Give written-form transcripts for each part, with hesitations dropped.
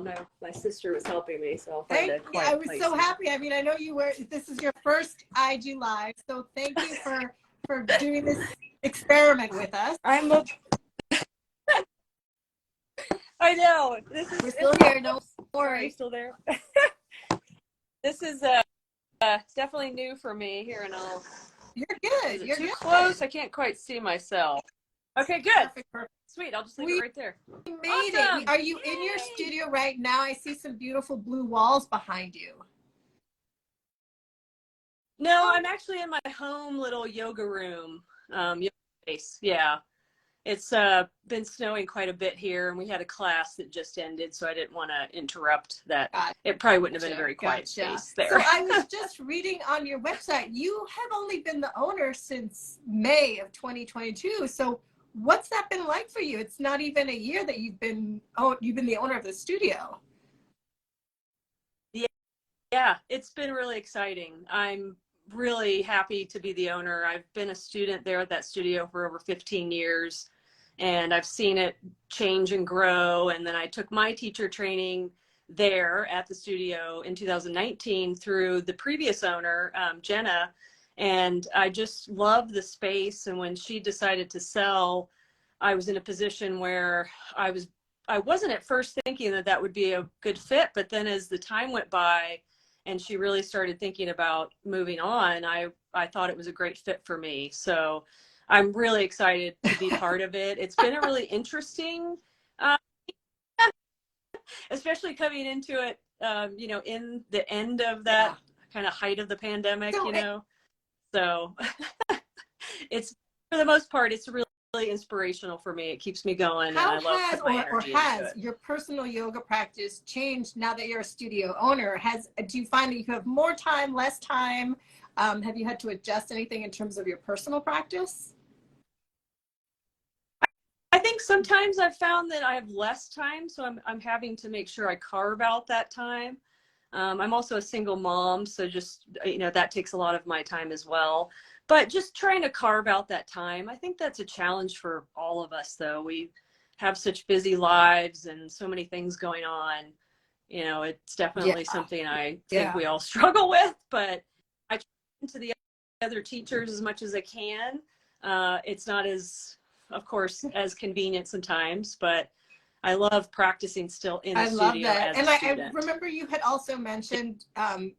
my sister was helping me, so I'll find Thank a you. quiet I was place so now. happy. I mean, I know you were, this is your first IG Live, so thank you for doing this experiment with us. I know. We're still here, no Sorry, worries. still there? This is definitely new for me. Here, and I'll. You're good. Is it You're too good. close? I can't quite see myself. Okay, good. Perfect, perfect. Sweet. I'll just leave We it right there. made Awesome. it. Are you in your studio right now? I see some beautiful blue walls behind you. No, I'm actually in my home little yoga room, yoga space. Yeah. It's been snowing quite a bit here, and we had a class that just ended, so I didn't want to interrupt that. It probably wouldn't have been a very quiet space there. So I was just reading on your website, you have only been the owner since May of 2022. So what's that been like for you? It's not even a year that you've been the owner of the studio. Yeah, it's been really exciting. I'm really happy to be the owner. I've been a student there at that studio for over 15 years. And I've seen it change and grow. And then I took my teacher training there at the studio in 2019 through the previous owner, Jenna. And I just love the space. And when she decided to sell, I was in a position where I wasn't at first thinking that that would be a good fit. But then as the time went by and she really started thinking about moving on, I thought it was a great fit for me. So I'm really excited to be part of it. It's been a really interesting, especially coming into it, in the end of that kind of height of the pandemic, So it's, for the most part, it's really inspirational for me. It keeps me going, and I love putting my energy into it. Your personal yoga practice changed now that you're a studio owner? Do you find that you have more time, less time? Have you had to adjust anything in terms of your personal practice? I think sometimes I've found that I have less time, so I'm having to make sure I carve out that time. I'm also a single mom, so just, that takes a lot of my time as well. But just trying to carve out that time, I think that's a challenge for all of us, though. We have such busy lives and so many things going on. It's definitely something I think we all struggle with, but I try to the other teachers as much as I can. It's not as, of course, as convenient sometimes, but I love practicing still in the studio as a student. I remember you had also mentioned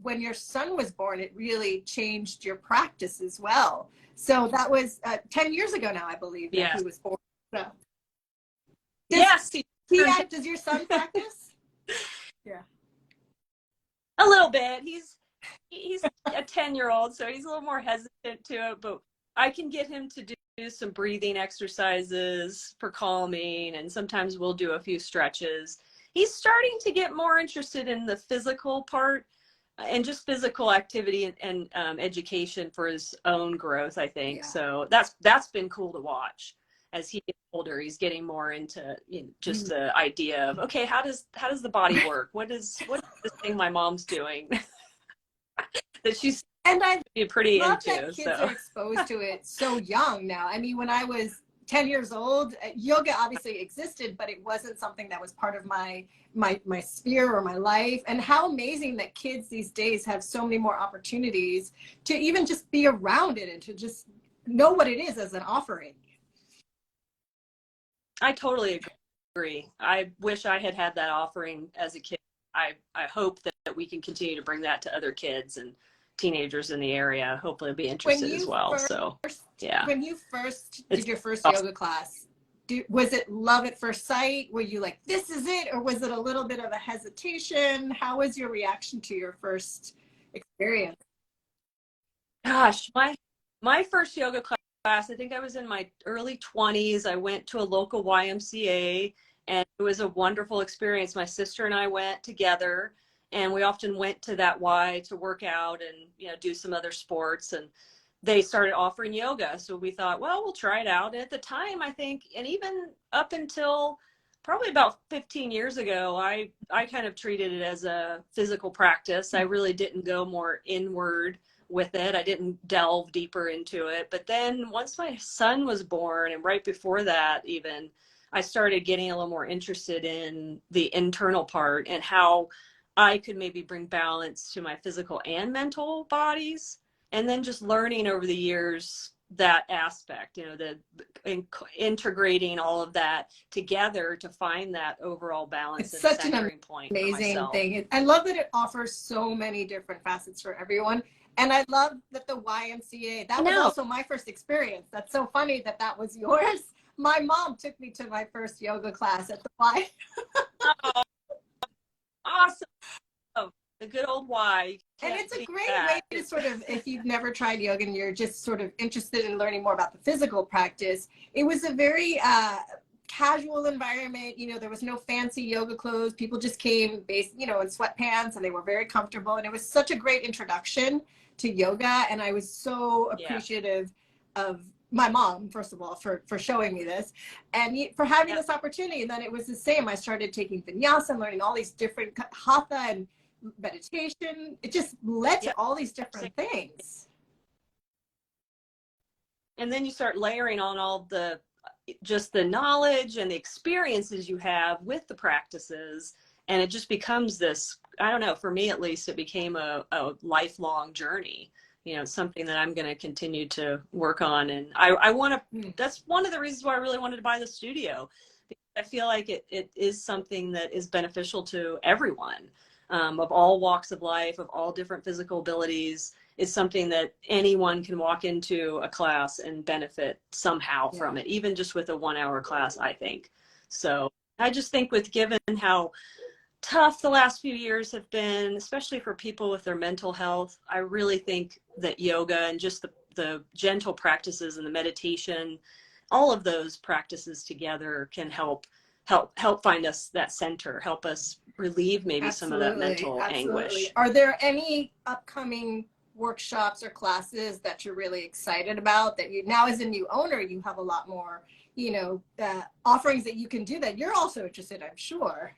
when your son was born, it really changed your practice as well. So that was 10 years ago now, I believe, that he was born. So. Does your son practice? Yeah. A little bit. He's a 10-year-old, so he's a little more hesitant to it, but I can get him to do some breathing exercises for calming, and sometimes we'll do a few stretches. He's starting to get more interested in the physical part and just physical activity and education for his own growth, I think. So that's been cool to watch. As he gets older, he's getting more into just the idea of, okay, how does the body work? What is this thing my mom's doing that she's pretty love into? That kids are exposed to it so young now. I mean, when I was 10 years old, yoga obviously existed, but it wasn't something that was part of my sphere or my life. And how amazing that kids these days have so many more opportunities to even just be around it and to just know what it is as an offering. I totally agree. I wish I had had that offering as a kid. I hope that we can continue to bring that to other kids and teenagers in the area. Hopefully they'll be interested as well. When you first did your first yoga class, was it love at first sight? Were you like, this is it? Or was it a little bit of a hesitation? How was your reaction to your first experience? Gosh, my first yoga class, I think I was in my early 20s. I went to a local YMCA, and it was a wonderful experience. My sister and I went together, and we often went to that Y to work out and do some other sports, and they started offering yoga. So we thought, well, we'll try it out. And at the time, I think, and even up until probably about 15 years ago, I kind of treated it as a physical practice. I really didn't go more inward with it. I didn't delve deeper into it. But then once my son was born, and right before that even, I started getting a little more interested in the internal part and how I could maybe bring balance to my physical and mental bodies. And then just learning over the years that aspect, you know, the integrating all of that together to find that overall balance It's and such an centering point for amazing myself. thing. I love that it offers so many different facets for everyone. And I love that the YMCA, I that was know. also my first experience. That's so funny that that was yours. My mom took me to my first yoga class at the Y. Oh, awesome. Oh, the good old Y. You And can't it's a beat great way that. to sort of, if you've never tried yoga and you're just sort of interested in learning more about the physical practice, it was a very casual environment. You know, there was no fancy yoga clothes. People just came based, you know, in sweatpants, and they were very comfortable. And it was such a great introduction to yoga. And I was so Yeah. appreciative of my mom, first of all, for showing me this, and for having Yeah. this opportunity. And then it was the same. I started taking vinyasa and learning all these different hatha and meditation. It just led to Yep. all these different things. And then you start layering on all the just the knowledge and the experiences you have with the practices, and it just becomes this, I don't know, for me at least, it became a lifelong journey. You know, something that I'm going to continue to work on. And I want to, that's one of the reasons why I really wanted to buy the studio. I feel like it is something that is beneficial to everyone, of all walks of life, of all different physical abilities. It's something that anyone can walk into a class and benefit somehow from it, even just with a 1 hour class, I think. So I just think, with given how tough the last few years have been, especially for people with their mental health, I really think that yoga and just the gentle practices and the meditation, all of those practices together can help find us that center, help us relieve maybe some of that mental anguish. Are there any upcoming workshops or classes that you're really excited about, that you now, as a new owner, you have a lot more, you know, offerings that you can do that you're also interested, I'm sure?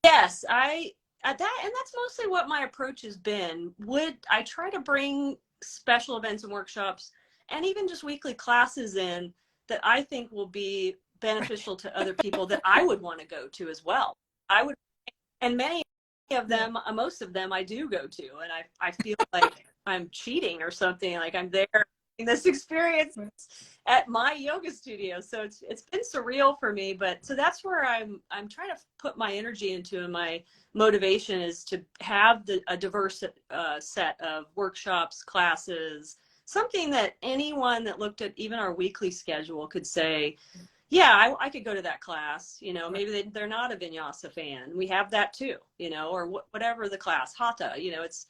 Yes, I at that, and that's mostly what my approach has been. Would I try to bring special events and workshops and even just weekly classes in that I think will be beneficial to other people that I would want to go to as well. I would, and many of them, most of them I do go to, and I feel like I'm cheating or something, like I'm there in this experience at my yoga studio. So it's been surreal for me, but so that's where I'm trying to put my energy into, and my motivation is to have a diverse set of workshops, classes, something that anyone that looked at even our weekly schedule could say, yeah, I could go to that class. You know, maybe they're not a vinyasa fan. We have that too, you know, or whatever the class, hatha, you know, it's,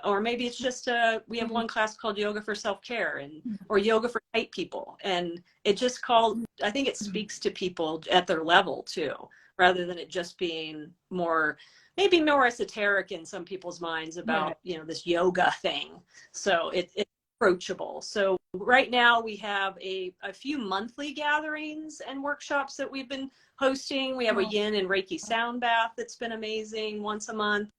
or maybe it's just we have one class called yoga for self-care, and or yoga for tight people, and it just called, I think it speaks to people at their level too, rather than it just being more, maybe more esoteric in some people's minds about, you know, this yoga thing. So it's approachable. So right now we have a few monthly gatherings and workshops that we've been hosting. We have a yin and Reiki sound bath that's been amazing once a month.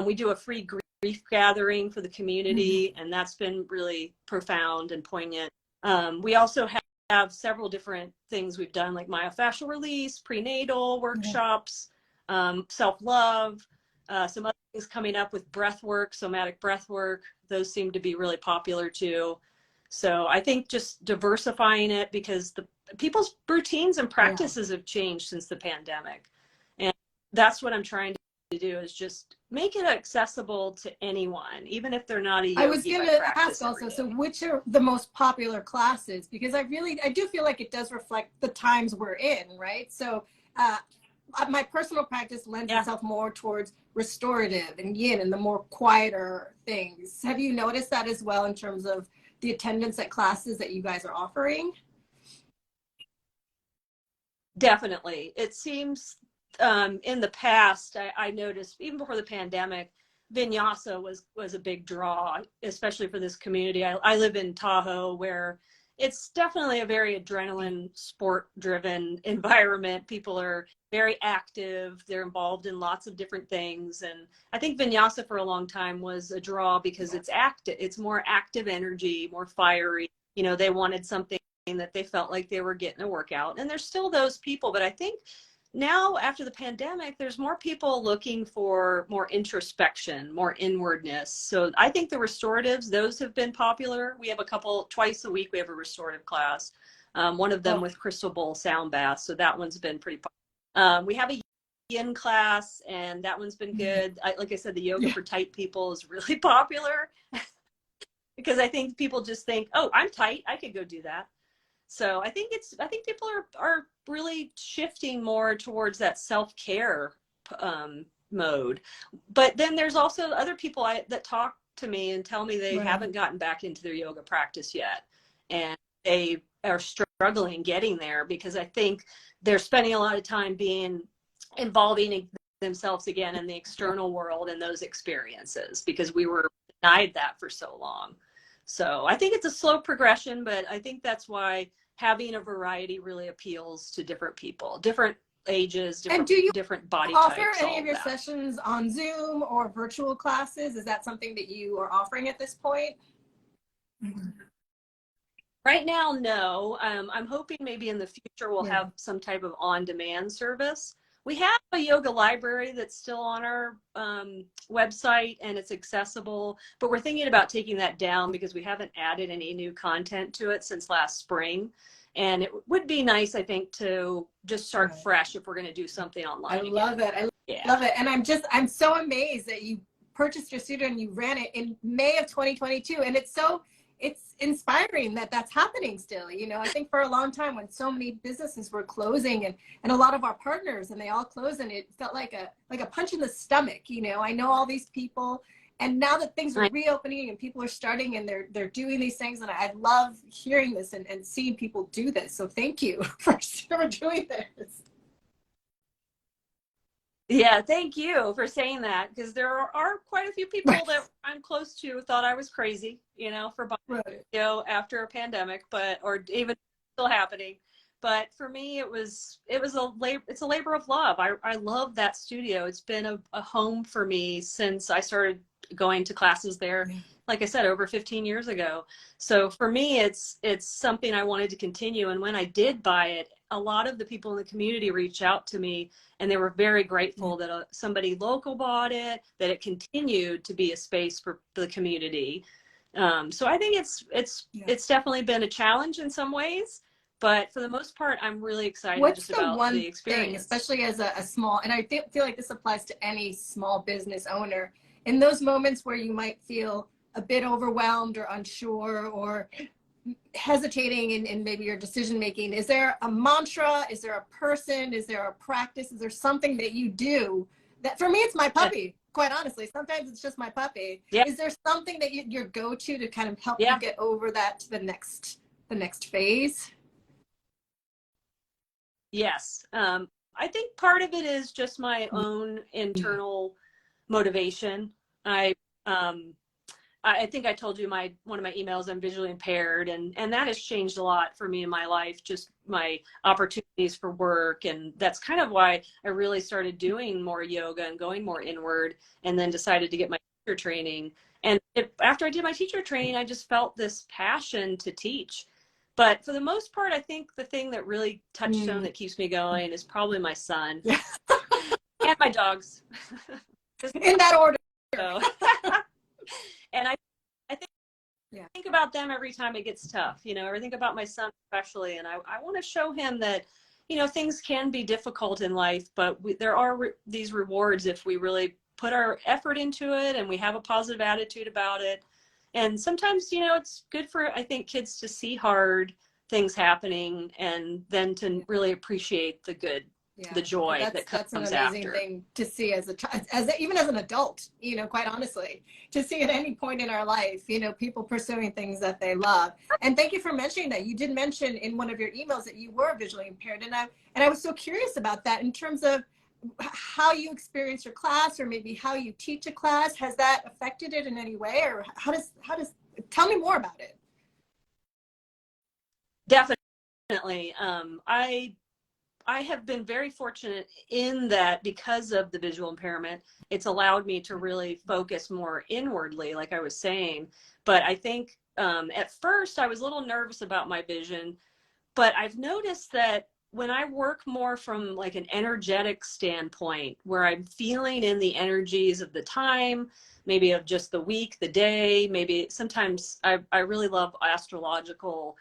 We do a free grief gathering for the community, and that's been really profound and poignant. We also have several different things we've done, like myofascial release, prenatal workshops, self-love, some other things coming up with breath work, somatic breath work. Those seem to be really popular too. So I think just diversifying it, because the people's routines and practices have changed since the pandemic. And that's what I'm trying to do, is just make it accessible to anyone, even if they're not a yogi. I was going to ask also, so which are the most popular classes? Because I do feel like it does reflect the times we're in, right? So my personal practice lends itself more towards restorative and yin and the more quieter things. Have you noticed that as well in terms of the attendance at classes that you guys are offering? Definitely. It seems in the past, I noticed even before the pandemic, vinyasa was a big draw, especially for this community. I live in Tahoe, where it's definitely a very adrenaline sport driven environment. People are very active. They're involved in lots of different things. And I think vinyasa for a long time was a draw because it's active. It's more active energy, more fiery. You know, they wanted something that they felt like they were getting a workout. And there's still those people, but I think now after the pandemic, there's more people looking for more introspection, more inwardness. So I think the restoratives, those have been popular. We have a couple, twice a week, we have a restorative class. One of them with crystal bowl sound bath. So that one's been pretty popular. We have a yin class, and that one's been good. Like I said, the yoga for tight people is really popular because I think people just think, oh, I'm tight, I could go do that. So I think people are really shifting more towards that self-care mode. But then there's also other people that talk to me and tell me they haven't gotten back into their yoga practice yet. And they are struggling getting there because I think they're spending a lot of time involving themselves again in the external world and those experiences because we were denied that for so long. So I think it's a slow progression, but I think that's why having a variety really appeals to different people, different ages, different body types. Offer any of your sessions on Zoom or virtual classes? Is that something that you are offering at this point? Right now, no. I'm hoping maybe in the future we'll have some type of on-demand service. We have a yoga library that's still on our website and it's accessible, but we're thinking about taking that down because we haven't added any new content to it since last spring. And it would be nice, I think, to just start fresh if we're going to do something online. I love it. I love it. And I'm so amazed that you purchased your studio and you ran it in May of 2022. And it's inspiring that that's happening still. You know, I think for a long time when so many businesses were closing and a lot of our partners and they all closed and it felt like a punch in the stomach. You know, I know all these people and now that things are reopening and people are starting and they're doing these things and I love hearing this and seeing people do this. So thank you for doing this. Yeah, thank you for saying that because there are quite a few people that I'm close to thought I was crazy, you know, for buying after a pandemic, or even still happening. But for me, it's a labor of love. I love that studio. It's been a home for me since I started going to classes there, like I said, over 15 years ago. So for me, it's something I wanted to continue. And when I did buy it, a lot of the people in the community reached out to me and they were very grateful that somebody local bought it, that it continued to be a space for the community. So I think it's definitely been a challenge in some ways, but for the most part, I'm really excited about the experience. Especially as a small, and I feel like this applies to any small business owner, in those moments where you might feel a bit overwhelmed or unsure or hesitating in maybe your decision making, is there a mantra, is there a person, is there a practice, is there something that you do that, for me it's my puppy, quite honestly, sometimes it's just my puppy. Is there something that your go-to to kind of help you get over that to the next phase? Yes. I think part of it is just my own internal motivation. I think I told you one of my emails, I'm visually impaired, and that has changed a lot for me in my life, just my opportunities for work. And that's kind of why I really started doing more yoga and going more inward, and then decided to get my teacher training. And after I did my teacher training, I just felt this passion to teach. But for the most part, I think the thing that really touchstone that keeps me going is probably my son and my dogs. In that order. So, and I think about them every time it gets tough. You know, I think about my son especially, and I want to show him that, you know, things can be difficult in life, but there are these rewards if we really put our effort into it and we have a positive attitude about it. And sometimes, you know, it's good for, I think, kids to see hard things happening and then to really appreciate the good. The joy that comes after. That's an amazing thing to see as even as an adult, you know, quite honestly, to see at any point in our life, you know, people pursuing things that they love. And thank you for mentioning that. You did mention in one of your emails that you were visually impaired, and I was so curious about that in terms of how you experience your class or maybe how you teach a class. Has that affected it in any way, or how does tell me more about it? Definitely. I have been very fortunate in that because of the visual impairment, it's allowed me to really focus more inwardly, like I was saying. But I think at first I was a little nervous about my vision but I've noticed that when I work more from like an energetic standpoint, where I'm feeling in the energies of the time, maybe of just the week, the day, maybe sometimes I really love astrological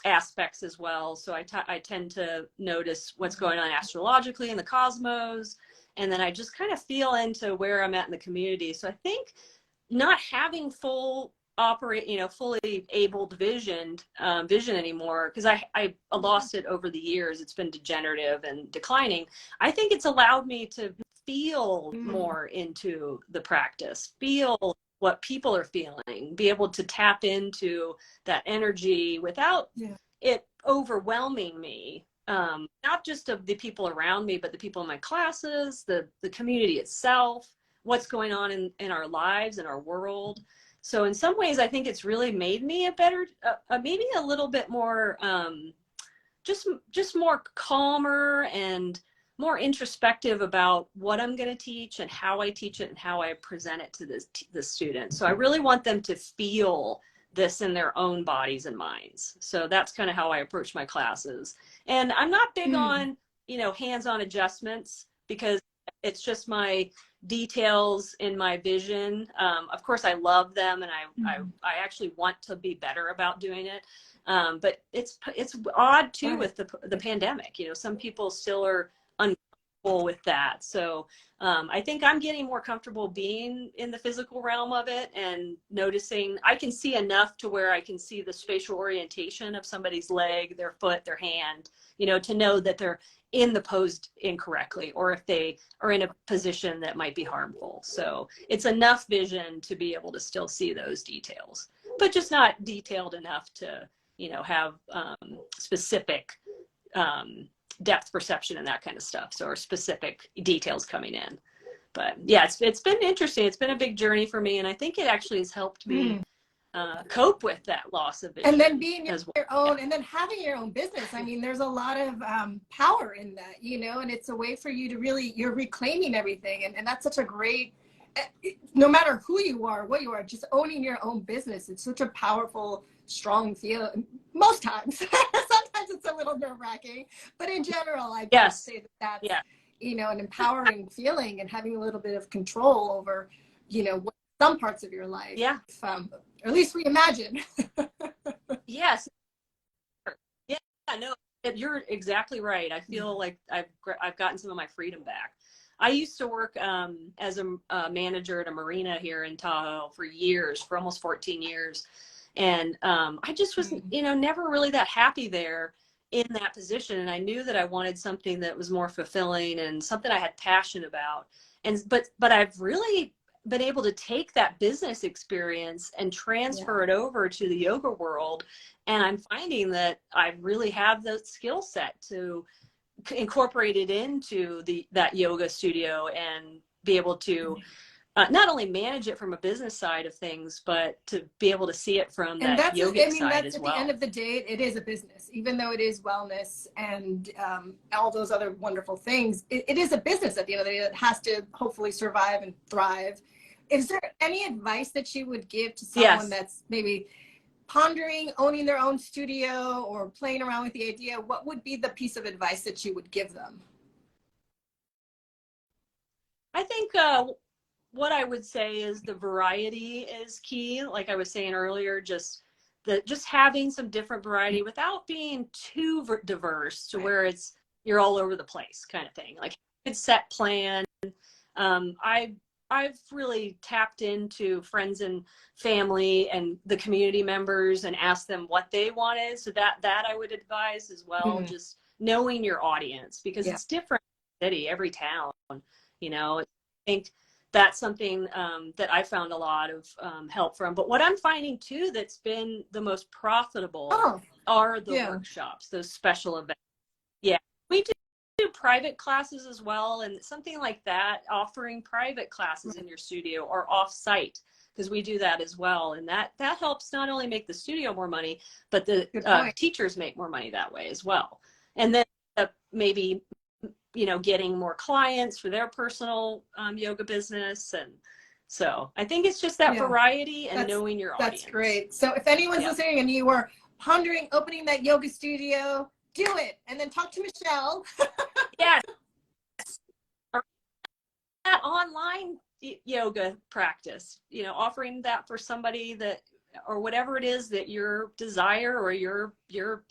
aspects as well. So I tend to notice what's going on astrologically in the cosmos. And then I just kind of feel into where I'm at in the community. So I think not having full fully abled vision anymore, because I lost it over the years. It's been degenerative and declining. I think it's allowed me to feel more into the practice, feel what people are feeling, be able to tap into that energy without it overwhelming me. Not just of the people around me, but the people in my classes, the community itself, what's going on in our lives and our world. So in some ways, I think it's really made me a better, maybe a little bit more, just more calmer and more introspective about what I'm going to teach and how I teach it and how I present it to the students. So I really want them to feel this in their own bodies and minds. So that's kind of how I approach my classes. And I'm not big on, hands-on adjustments, because it's just my details in my vision. Of course, I love them, and I actually want to be better about doing it. But it's odd too with the pandemic. Some people still are uncomfortable with that. So I think I'm getting more comfortable being in the physical realm of it and noticing. I can see enough to where I can see the spatial orientation of somebody's leg, their foot, their hand, to know that they're in the pose incorrectly, or if they are in a position that might be harmful. So it's enough vision to be able to still see those details, but just not detailed enough to, have specific depth perception and that kind of stuff. So, or specific details coming in. But yeah, it's been interesting. It's been a big journey for me. And I think it actually has helped me cope with that loss of vision. And then being your own, and then having your own business. I mean, there's a lot of power in that, and it's a way for you to really, you're reclaiming everything. And that's such a great, no matter who you are, what you are, just owning your own business. It's such a powerful, strong feel. Most times, sometimes it's a little nerve-wracking, but in general, I guess say that's, an empowering feeling, and having a little bit of control over, some parts of your life. Yeah. Or at least we imagine. Yes. Yeah, no, you're exactly right. I feel like I've gotten some of my freedom back. I used to work as a manager at a marina here in Tahoe for years, for almost 14 years. And I just was, never really that happy there in that position. And I knew that I wanted something that was more fulfilling and something I had passion about. But I've really been able to take that business experience and transfer it over to the yoga world. And I'm finding that I really have the skill set to incorporate it into that yoga studio and be able to not only manage it from a business side of things, but to be able to see it from that yogic side as well. At the end of the day, it is a business, even though it is wellness and all those other wonderful things. It is a business at the end of the day that has to hopefully survive and thrive. Is there any advice that you would give to someone that's maybe pondering owning their own studio or playing around with the idea? What would be the piece of advice that you would give them? I think what I would say is the variety is key. Like I was saying earlier, just having some different variety without being too diverse to where you're all over the place kind of thing. Like a good set plan. I've really tapped into friends and family and the community members and asked them what they wanted. So that I would advise as well, just knowing your audience, because it's different city, every town, I think that's something that I found a lot of help from. But what I'm finding too that's been the most profitable are the workshops, those special events. Yeah, we do private classes as well, and something like that, offering private classes in your studio or off-site, because we do that as well, and that helps not only make the studio more money, but the teachers make more money that way as well. And then maybe getting more clients for their personal yoga business. And so I think it's just that variety and knowing your audience. That's great. So if anyone's listening and you are pondering opening that yoga studio, do it. And then talk to Michelle. Yes. That online yoga practice, offering that for somebody that, or whatever it is that your desire or your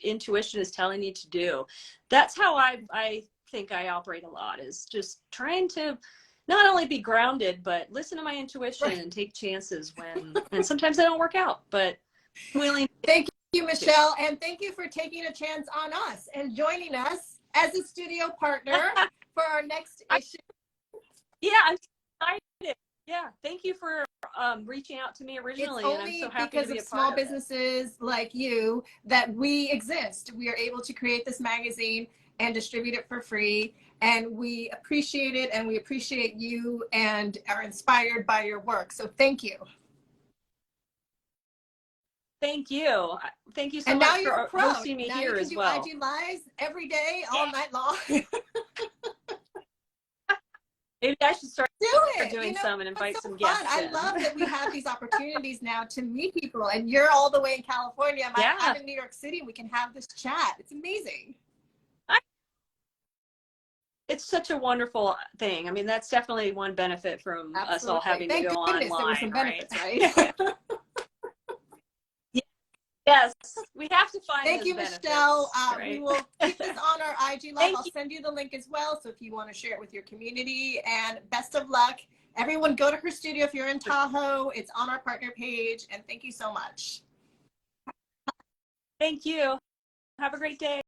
intuition is telling you to do. That's how I think I operate a lot, is just trying to not only be grounded, but listen to my intuition and take chances and sometimes they don't work out, but I'm willing. Thank you, Michelle. And thank you for taking a chance on us and joining us as a studio partner for our next issue. Yeah, I'm excited. Yeah, thank you for reaching out to me originally. It's and I'm only so happy because to be of a small part of businesses like you that we exist. We are able to create this magazine and distribute it for free. And we appreciate it, and we appreciate you and are inspired by your work. So thank you. Thank you. Thank you so And much now you're a for pro. hosting me now here you can as do well. IG Lives every day, all night long. Maybe I should start Do it. doing some and invite it's so some fun. guests I in. love that we have these opportunities now to meet people, and you're all the way in California. I'm in New York City. We can have this chat. It's amazing. It's such a wonderful thing. I mean, that's definitely one benefit from us all having Thank to go goodness online, there were some right? benefits, right? Yes, we have to find Thank those you, benefits, Michelle. right? We will keep this on our IG Live. I'll you. send you the link as well. So if you want to share it with your community, and best of luck. Everyone go to her studio if you're in Tahoe. It's on our partner page. And thank you so much. Thank you. Have a great day.